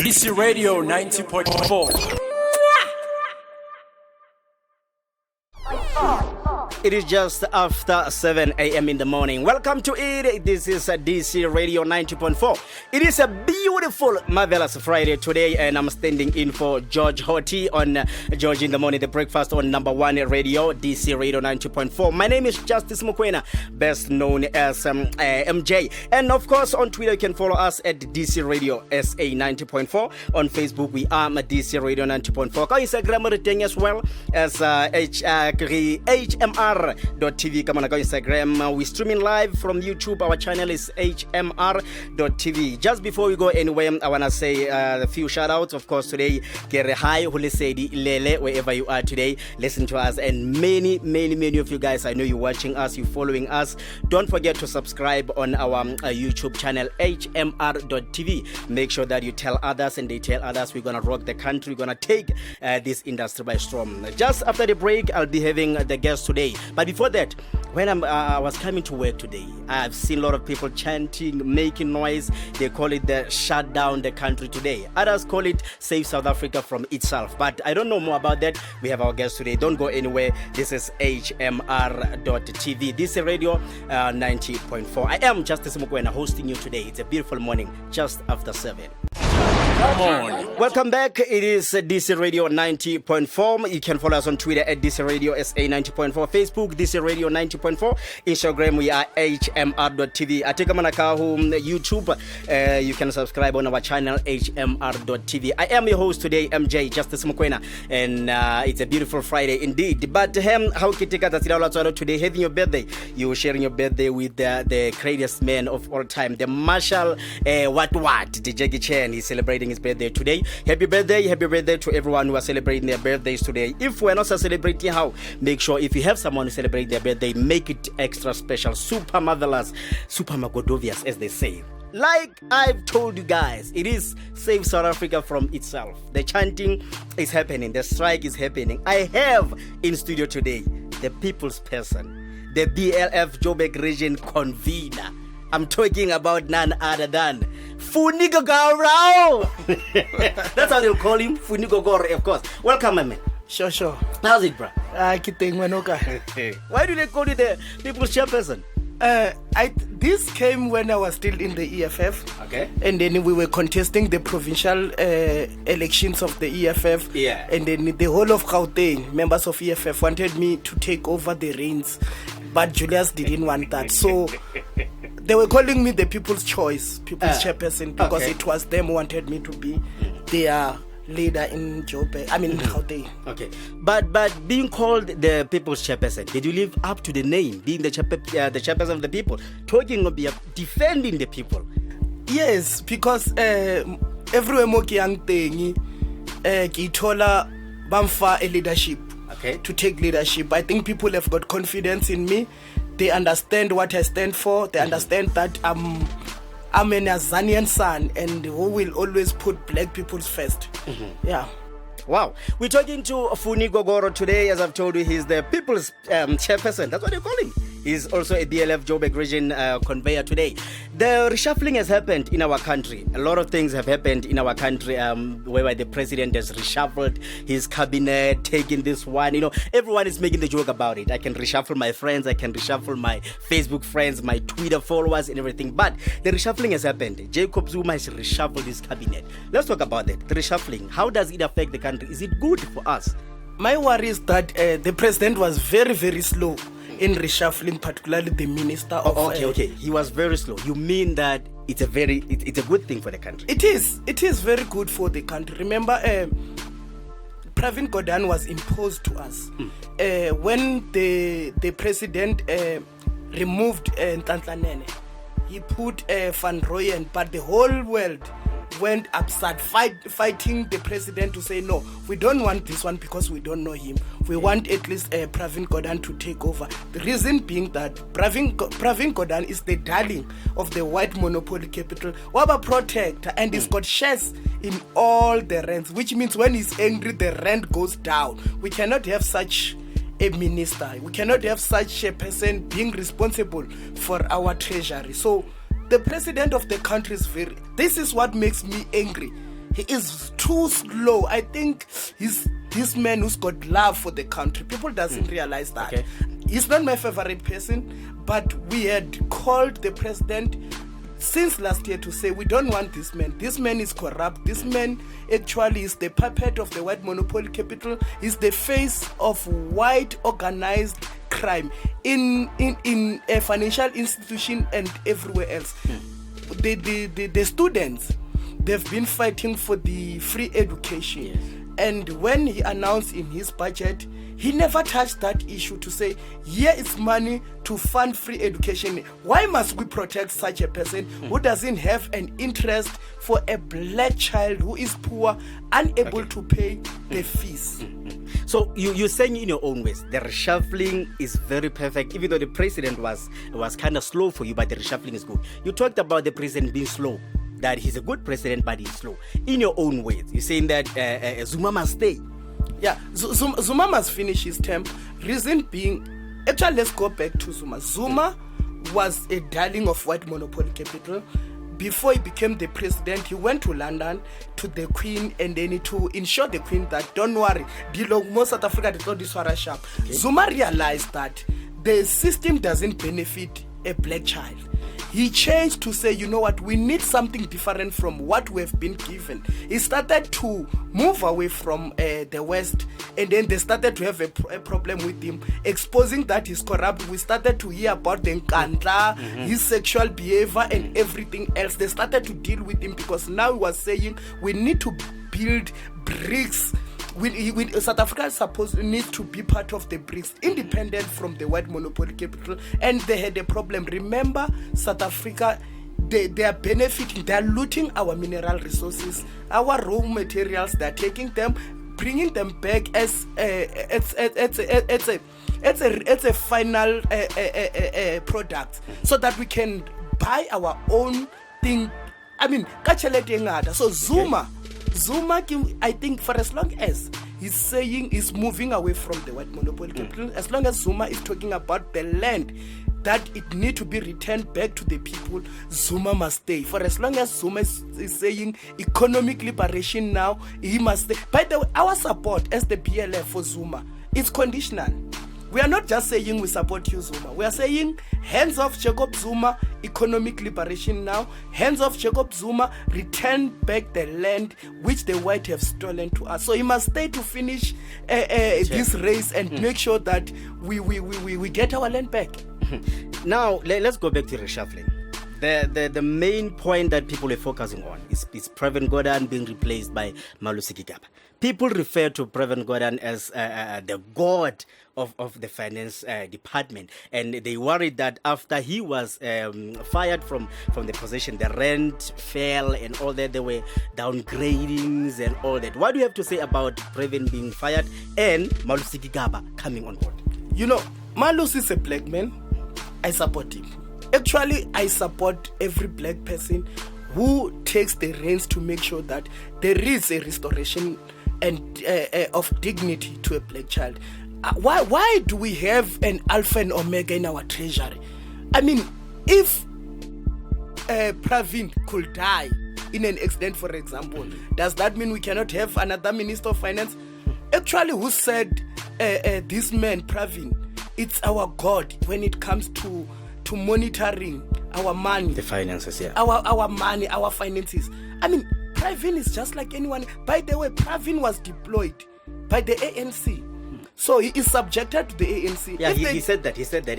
DC Radio 90.4. It is just after 7 a.m. in the morning. Welcome to it. This is DC Radio 90.4. It is a beautiful, marvelous Friday today, and I'm standing in for George Hoti on George in the Morning, the breakfast on number one radio, DC Radio 90.4. My name is Justice Mokoena, best known as MJ. And of course, on Twitter, you can follow us at DC Radio SA 90.4. On Facebook, we are DC Radio 90.4. On Instagram, as well as HMR.tv. Come on, go Instagram. We're streaming live from YouTube. Our channel is HMR.tv. Just before we go anywhere, I want to say a few shout outs. Of course, today, Kere Hai, Hulesedi, Lele, wherever you are today, listen to us. And many of you guys, I know you're watching us, you're following us. Don't forget to subscribe on our YouTube channel, HMR.tv. Make sure that you tell others and they tell others. We're going to rock the country. We're going to take this industry by storm. Just after the break, I'll be having the guest today. But before that, when I was coming to work today, I've seen a lot of people chanting, making noise. They call it the shut down the country today. Others call it save South Africa from itself. But I don't know more about that. We have our guest today. Don't go anywhere. This is HMR.tv. This is Radio 90.4. I am Justice Mokoena hosting you today. It's a beautiful morning just after 7. Come on. Welcome back. It is DC Radio 90.4. You can follow us on Twitter at DC Radio SA 90.4. Facebook, DC Radio 90.4. Instagram, we are HMR.tv. Atekamanakahu, YouTube, you can subscribe on our channel, HMR.tv. I am your host today, MJ, Justice Mokoena. And it's a beautiful Friday indeed. But how today, having your birthday, you're sharing your birthday with the greatest man of all time, the Marshal, the Jackie Chan. He's celebrating his birthday today. Happy birthday to everyone who are celebrating their birthdays today. If we're not celebrating, how? Make sure if you have someone who celebrate their birthday, make it extra special, super marvelous, super magodovious, as they say. Like I've told you guys, it is save South Africa from itself. The chanting is happening, the strike is happening. I have in studio today the people's person, the BLF Joburg region convener. I'm talking about none other than Lufuno Gogoro. That's how they'll call him, Lufuno Gogoro, of course. Welcome, my man. Sure. How's it, bro? Why do they call you the people's chairperson? This came when I was still in the EFF. Okay. And then we were contesting the provincial elections of the EFF. Yeah. And then the whole of Gauteng, members of EFF, wanted me to take over the reins. But Julius didn't want that. So they were calling me the people's choice, people's chairperson, because it was them who wanted me to be their leader in Joburg. Gauteng. Okay. But being called the people's chairperson, did you live up to the name, being the chairperson of the people, talking about defending the people? Yes, because everywhere mo ke yang teng ke ithola bamfa a leadership. Okay. To take leadership. I think people have got confidence in me. They understand what I stand for. They understand that I'm an Azanian son and who will always put black people first. Yeah. Wow. We're talking to Lufuno Gogoro today. As I've told you, he's the people's chairperson. That's what they call him. He's also a BLF Joburg region conveyor today. The reshuffling has happened in our country. A lot of things have happened in our country whereby the president has reshuffled his cabinet, taking this one. Everyone is making the joke about it. I can reshuffle my friends. I can reshuffle my Facebook friends, my Twitter followers and everything. But the reshuffling has happened. Jacob Zuma has reshuffled his cabinet. Let's talk about that. The reshuffling. How does it affect the country? Is it good for us? My worry is that the president was very, very slow in reshuffling, particularly the minister of... Okay. He was very slow. You mean that it's a good thing for the country? It is very good for the country. Remember, Pravin Gordhan was imposed to us. When the president removed Nhlanhla Nene, he put Van Rooyen, but the whole world went upside fighting the president to say, no, we don't want this one because we don't know him. We want at least Pravin Gordhan to take over. The reason being that Pravin Gordhan is the darling of the white monopoly capital, Waba protector, and he's got shares in all the rents, which means when he's angry, the rent goes down. We cannot have such a minister. We cannot have such a person being responsible for our treasury. So the president of the country is this is what makes me angry. He is too slow. I think he's this man who's got love for the country. People doesn't realize that. Okay. He's not my favorite person, but we had called the president since last year to say we don't want this man. This man is corrupt. This man actually is the puppet of the white monopoly capital. He's the face of white organized crime in a financial institution and everywhere else. The students, they've been fighting for the free education. Yes. And when he announced in his budget, he never touched that issue to say, here is money to fund free education. Why must we protect such a person who doesn't have an interest for a black child who is poor, unable to pay the fees? So you're saying in your own ways, the reshuffling is very perfect, even though the president was kind of slow for you, but the reshuffling is good. You talked about the president being slow, that he's a good president, but he's slow. In your own ways, you're saying that Zuma must stay. Yeah, Zuma must finish his term. Reason being, actually, let's go back to Zuma. Zuma was a darling of white monopoly capital. Before he became the president, he went to London to the Queen, and then to ensure the Queen that, don't worry, most South Africa did not this sharp. Okay. Zuma realized that the system doesn't benefit a black child. He changed to say, you know what, we need something different from what we've been given. He started to move away from the West, and then they started to have a problem with him, exposing that he's corrupt. We started to hear about the Nkandla, his sexual behavior and everything else. They started to deal with him because now he was saying we need to build bricks. South Africa needs to be part of the BRICS, independent from the white monopoly capital, and they had a problem. Remember, South Africa, they are benefiting, they are looting our mineral resources, our raw materials. They are taking them, bringing them back as it's a final product, so that we can buy our own thing. I mean, so Zuma, I think, for as long as he's saying he's moving away from the white monopoly capital, as long as Zuma is talking about the land, that it need to be returned back to the people, Zuma must stay. For as long as Zuma is saying economic liberation now, he must stay. By the way, our support as the PLF for Zuma is conditional. We are not just saying we support you, Zuma. We are saying hands off Jacob Zuma, economic liberation now. Hands off Jacob Zuma, return back the land which the white have stolen to us. So he must stay to finish this race and make sure that we get our land back. Now, let's go back to reshuffling. The main point that people are focusing on is Pravin Gordhan being replaced by Malusi Gigaba. People refer to Pravin Gordhan as the god of the finance department, and they worried that after he was fired from the position, the rent fell and all that. There were downgradings and all that. What do you have to say about Pravin being fired and Malusi Gigaba coming on board? You know, Malusi is a black man. I support him. Actually, I support every black person who takes the reins to make sure that there is a restoration and of dignity to a black child. Why do we have an alpha and omega in our treasury? I mean, if Pravin could die in an accident, for example, does that mean we cannot have another minister of finance? Actually, who said this man, Pravin, it's our God when it comes to monitoring our money, the finances, yeah, our money, our finances. I mean, Pravin is just like anyone. By the way, Pravin was deployed by the ANC, so he is subjected to the ANC. Yeah, he said that. He said that.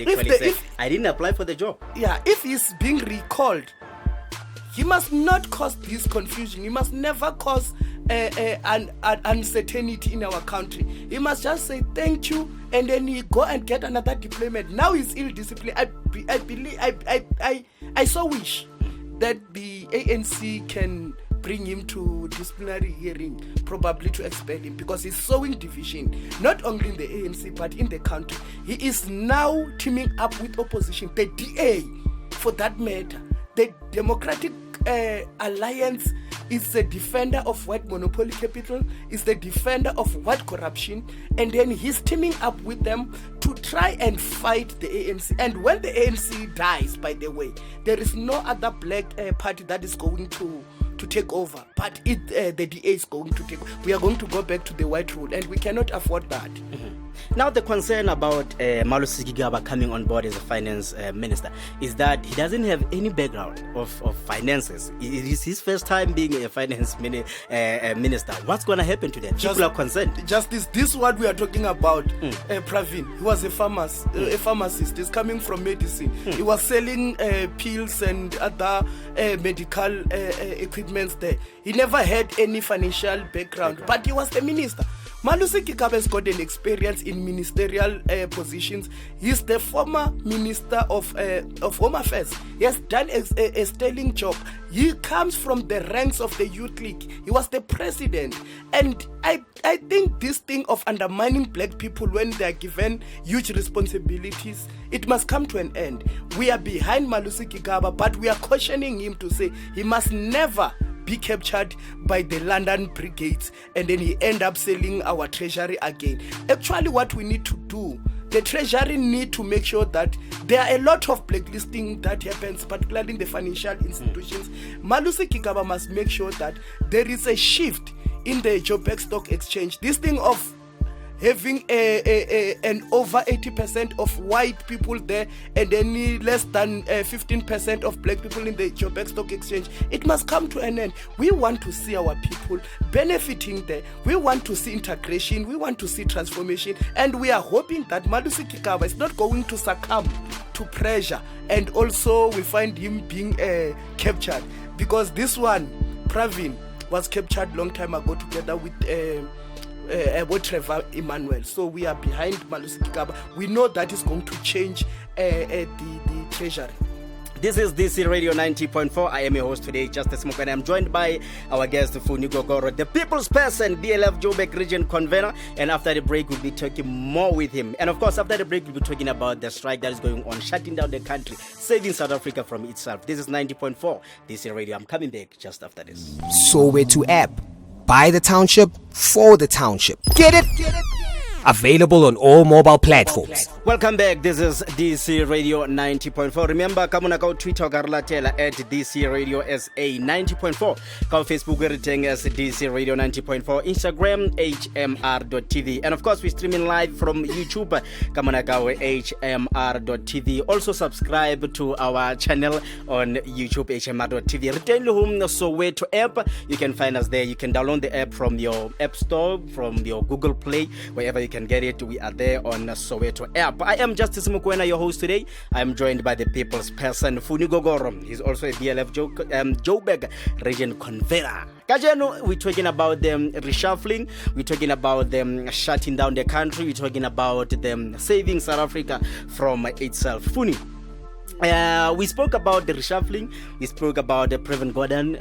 I didn't apply for the job. Yeah, if he's being recalled, he must not cause this confusion. He must never cause an uncertainty in our country. He must just say thank you, and then he go and get another deployment. Now he's ill-disciplined. I so wish that the ANC can bring him to disciplinary hearing, probably to expel him, because he's sowing division, not only in the ANC but in the country. He is now teaming up with opposition, the DA for that matter. The Democratic Alliance is the defender of white monopoly capital, is the defender of white corruption, and then he's teaming up with them to try and fight the ANC. And when the ANC dies, by the way, there is no other black party that is going to to take over, but the DA is going to take. We are going to go back to the white rule, and we cannot afford that. Now, the concern about Malusi Gigaba coming on board as a finance minister is that he doesn't have any background of finances. It is his first time being a finance minister. What's going to happen to that? People are concerned. Just this what we are talking about. Pravin, he was a pharmacist. He's coming from medicine. He was selling pills and other medical equipments there. He never had any financial background, but he was the minister. Malusi Gigaba has got an experience in ministerial positions. He's the former minister of Home Affairs. He has done a sterling job. He comes from the ranks of the Youth League. He was the president. And I think this thing of undermining black people when they are given huge responsibilities, it must come to an end. We are behind Malusi Gigaba, but we are cautioning him to say he must never be captured by the London brigades and then he end up selling our treasury again. Actually, what we need to do, the treasury need to make sure that there are a lot of blacklisting that happens, particularly in the financial institutions. Malusi Gigaba must make sure that there is a shift in the Joburg Stock Exchange. This thing of having an over 80% of white people there and any less than 15% of black people in the Joburg Stock Exchange, it must come to an end. We want to see our people benefiting there. We want to see integration. We want to see transformation. And we are hoping that Malusi Gigaba is not going to succumb to pressure. And also we find him being captured. Because this one, Pravin, was captured long time ago together with Trevor Emmanuel. So we are behind Malusi Gigaba. We know that is going to change the treasury. This is DC Radio 90.4. I am your host today, Justice Mokoena. I'm joined by our guest, Lufuno Gogoro, the people's person, BLF Joburg region convener. And after the break, we'll be talking more with him. And of course, after the break, we'll be talking about the strike that is going on, shutting down the country, saving South Africa from itself. This is 90.4 DC Radio. I'm coming back just after this. Soweto app. By the township, for the township. Get it? Available on all mobile platforms. Welcome back. This is DC Radio 90.4. Remember, kamuna ka Twitter garlatela at DC Radio SA 90.4. Ka Facebook we're as DC Radio 90.4. Instagram HMR.tv. And of course, we're streaming live from YouTube. Kamuna ka HMR.tv. Also subscribe to our channel on YouTube HMR.tv. Return home Soweto app. You can find us there. You can download the app from your App Store, from your Google Play, wherever you can get it. We are there on Soweto app. I am Justice Mokoena, your host today. I am joined by the people's person, Lufuno Gogoro. He's also a BLF Joburg region convener. Kajano, we're talking about them reshuffling. We're talking about them shutting down the country. We're talking about them saving South Africa from itself. Funi, we spoke about the reshuffling. We spoke about the President Gordon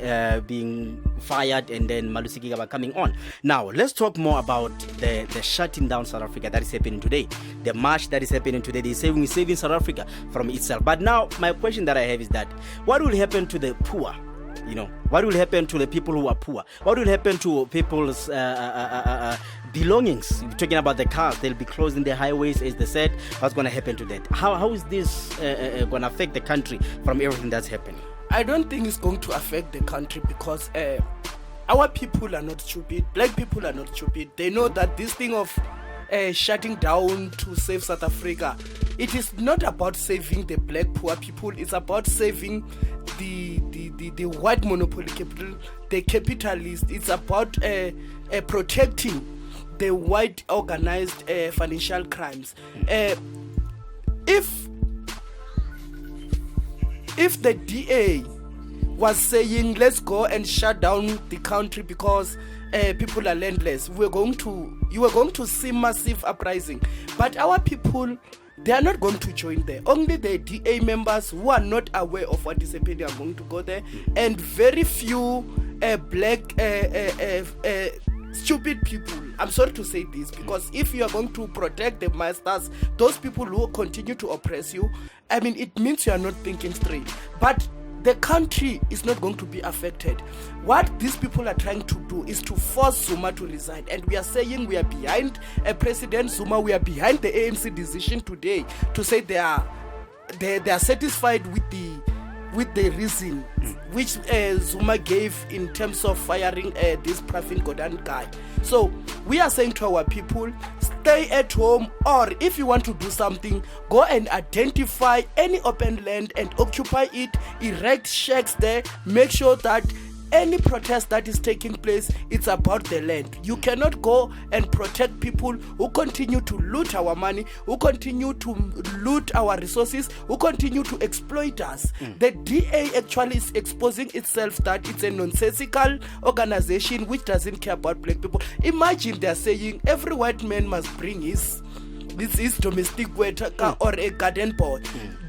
being fired and then Malusi Gigaba coming on. Now, let's talk more about the shutting down South Africa that is happening today. The march that is happening today. They're saving South Africa from itself. But now, my question that I have is that, what will happen to the poor? You know, what will happen to the people who are poor? What will happen to people's belongings? We're talking about the cars. They'll be closing the highways, as they said. What's going to happen to that? How is this going to affect the country from everything that's happening? I don't think it's going to affect the country because our people are not stupid. Black people are not stupid. They know that this thing of shutting down to save South Africa, it is not about saving the black poor people. It's about saving the white monopoly capital, the capitalists. It's about protecting the white organized financial crimes. If the DA was saying let's go and shut down the country because people are landless, you were going to see massive uprising. But our people, they are not going to join there. Only the DA members who are not aware of what is happening are going to go there, and very few black stupid people. I'm sorry to say this, because if you are going to protect the masters, those people who continue to oppress you, I mean, it means you are not thinking straight. But the country is not going to be affected. What these people are trying to do is to force Zuma to resign. And we are saying we are behind President Zuma. We are behind the ANC decision today to say they are satisfied with with the reason which Zuma gave in terms of firing this Pravin Gordhan guy. So we are saying to our people, stay at home, or if you want to do something, go and identify any open land and occupy it, erect shacks there, make sure that any protest that is taking place, it's about the land. You cannot go and protect people who continue to loot our money, who continue to loot our resources, who continue to exploit us. The DA actually is exposing itself that it's a nonsensical organization which doesn't care about black people. Imagine they're saying every white man must bring his domestic worker or a garden boy.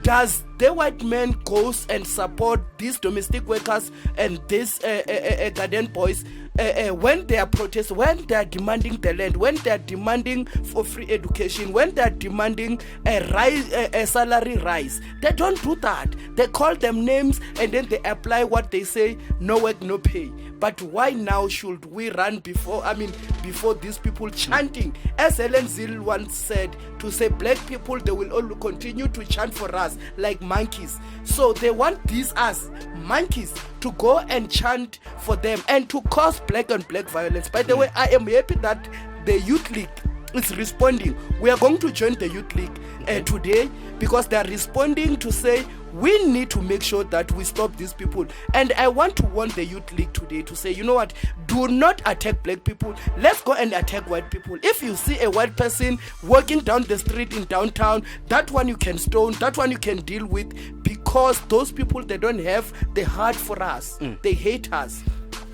Does the white man goes and support these domestic workers and these garden boys when they are protesting, when they are demanding the land, when they are demanding for free education, when they are demanding a salary rise? They don't do that. They call them names and then they apply what they say, no work, no pay. But why now should we run before these people chanting? As Helen Zil once said, to say black people, they will all continue to chant for us like monkeys. So they want these us monkeys to go and chant for them and to cause black on black violence. By the way, I am happy that the Youth League is responding. We are going to join the Youth League today because they are responding to say we need to make sure that we stop these people. And I want to warn the Youth League today to say, you know what, do not attack black people. Let's go and attack white people. If you see a white person walking down the street in downtown, that one you can stone, that one you can deal with, because those people, they don't have the heart for us. They hate us.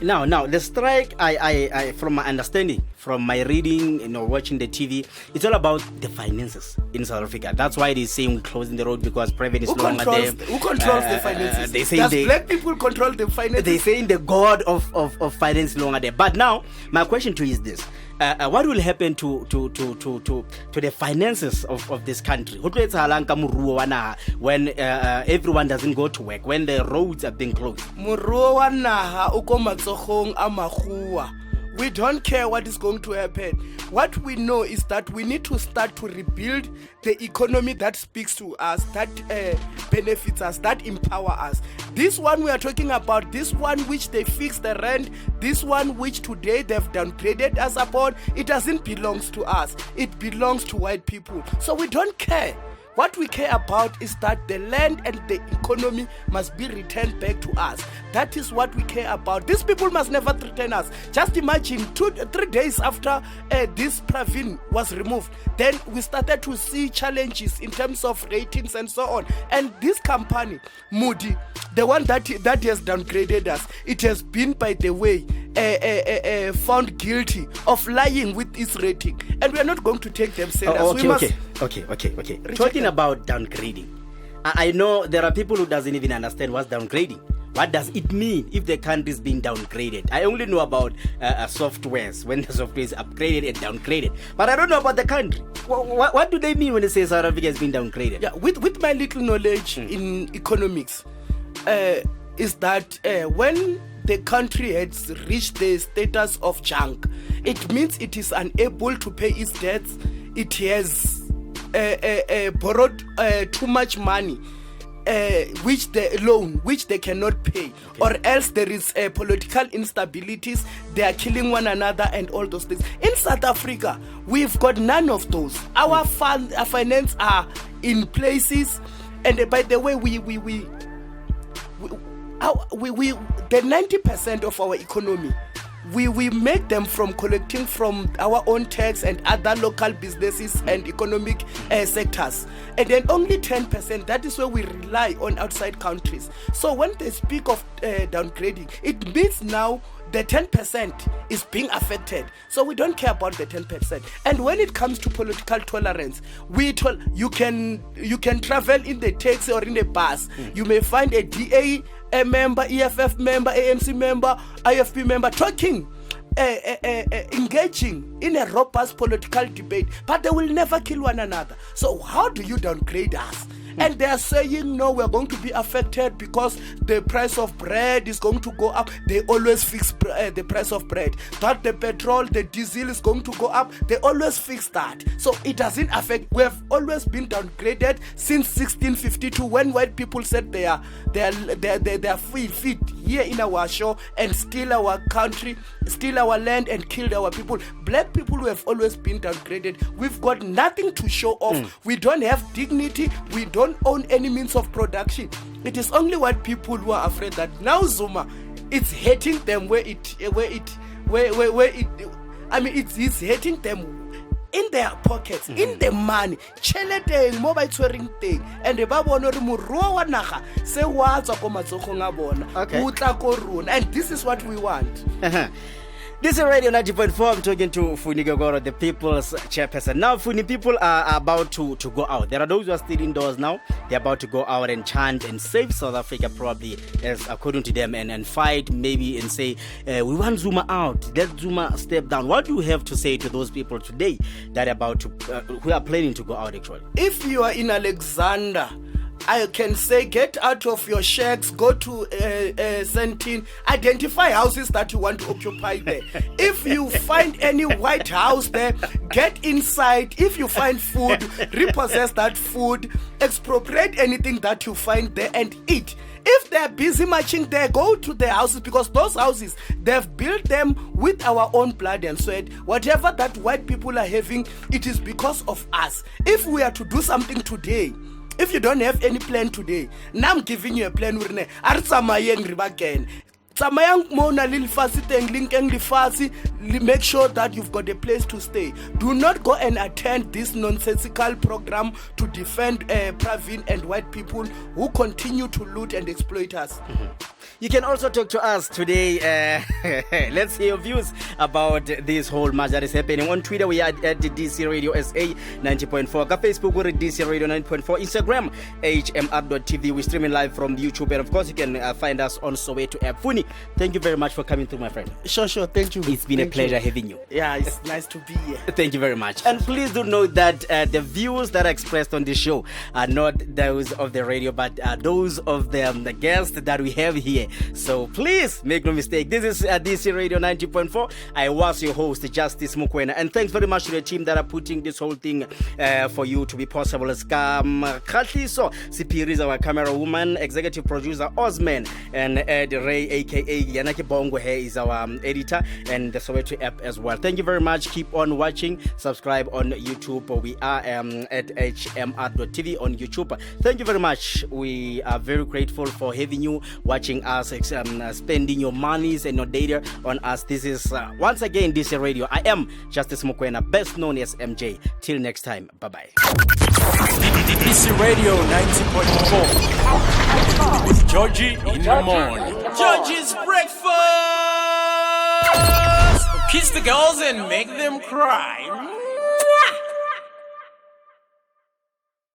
Now, the strike, I from my understanding, from my reading, watching the TV, it's all about the finances in South Africa. That's why they say we're closing the road because private is no longer there. Who controls the finances? They say Does black people control the finances? They say the god of finance is no longer there. But now, my question to you is this. What will happen to the finances of this country? When everyone doesn't go to work, when the roads are being closed? We don't care what is going to happen. What we know is that we need to start to rebuild the economy that speaks to us, that benefits us, that empower us. This one we are talking about, this one which they fix the rent, this one which today they've downgraded us upon, it doesn't belong to us. It belongs to white people. So we don't care. What we care about is that the land and the economy must be returned back to us. That is what we care about. These people must never threaten us. Just imagine 3 days after this Pravin was removed, then we started to see challenges in terms of ratings and so on. And this company, Moody, the one that has downgraded us, it has been, by the way, found guilty of lying with its rating, and we are not going to take them serious. Okay. Talking about downgrading, I know there are people who doesn't even understand what's downgrading. What does it mean if the country is being downgraded? I only know about softwares, when the software is upgraded and downgraded, but I don't know about the country. What do they mean when they say South Africa has been downgraded? Yeah, with my little knowledge in economics, is that when the country has reached the status of junk, it means it is unable to pay its debts. It has borrowed too much money, which they cannot pay, or else there is political instabilities. They are killing one another and all those things. In South Africa, we've got none of those. Our finance are in places, and by the way, the 90% of our economy, we make them from collecting from our own tax and other local businesses and economic sectors, and then only 10%, that is where we rely on outside countries. So when they speak of downgrading, it means now the 10% is being affected. So we don't care about the 10%. And when it comes to political tolerance, you can travel in the taxi or in a bus. You may find a DA member, EFF member, ANC member, IFP member talking, engaging in a robust political debate, but they will never kill one another. So how do you downgrade us? and they are saying no, we're going to be affected because the price of bread is going to go up. They always fix the price of bread. That the petrol, the diesel is going to go up. They always fix that. So it doesn't affect. We have always been downgraded since 1652 when white people said they are fit here in our show and steal our country, steal our land and killed our people. Black people who have always been downgraded. We've got nothing to show off. We don't have dignity. We don't own any means of production. It is only white people who are afraid that now Zuma, it's hitting them it's hitting them in their pockets, in the money, chelete mobile swearing thing, and the babon or muruwa naga se wa tswa ko matsogong a bona utla ko rona, and this is what we want. This is Radio 90.4. I'm talking to Lufuno Gogoro, the people's chairperson. Now, Funi, people are about to go out. There are those who are still indoors now. They're about to go out and chant and save South Africa, probably, as according to them, and fight maybe and say, we want Zuma out. Let Zuma step down. What do you have to say to those people today that are about to, who are planning to go out, actually? If you are in Alexander, I can say get out of your shacks, go to Sentin, identify houses that you want to occupy there. If you find any white house there, get inside. If you find food, repossess that food, expropriate anything that you find there and eat. If they're busy marching there, go to their houses, because those houses, they've built them with our own blood and sweat. Whatever that white people are having, it is because of us. If we are to do something today, if you don't have any plan today, now I'm giving you a plan. Make sure that you've got a place to stay. Do not go and attend this nonsensical program to defend Pravin and white people who continue to loot and exploit us. You can also talk to us today. Let's hear your views about this whole match that is happening. On Twitter, we are at the DC Radio SA 90.4. Facebook, we're at DC Radio 90.4. Instagram, HMR.tv. We're streaming live from YouTube. And of course, you can find us on Soweto app. Funi, thank you very much for coming through, my friend. Sure. Thank you. It's been a pleasure having you. Yeah, it's nice to be here. Thank you very much. And please do note that the views that are expressed on this show are not those of the radio, but those of the guests that we have here. So please make no mistake. This is DC Radio 90.4. I was your host, Justice Mokoena, and thanks very much to the team that are putting this whole thing for you to be possible. Khahliso Sipiri is our camera woman, executive producer Osman, and Ed Ray, aka Yanaki Bongo here, is our editor, and the Soweto app as well. Thank you very much. Keep on watching. Subscribe on YouTube. We are at HMR.tv on YouTube. Thank you very much. We are very grateful for having you watching us, spending your monies and your data on us. This is once again DC Radio. I am Justice Mokoena, best known as MJ. Till next time, bye-bye. DC Radio 90.4 with Georgie in the morning. Georgie's breakfast. Kiss the girls and make them cry.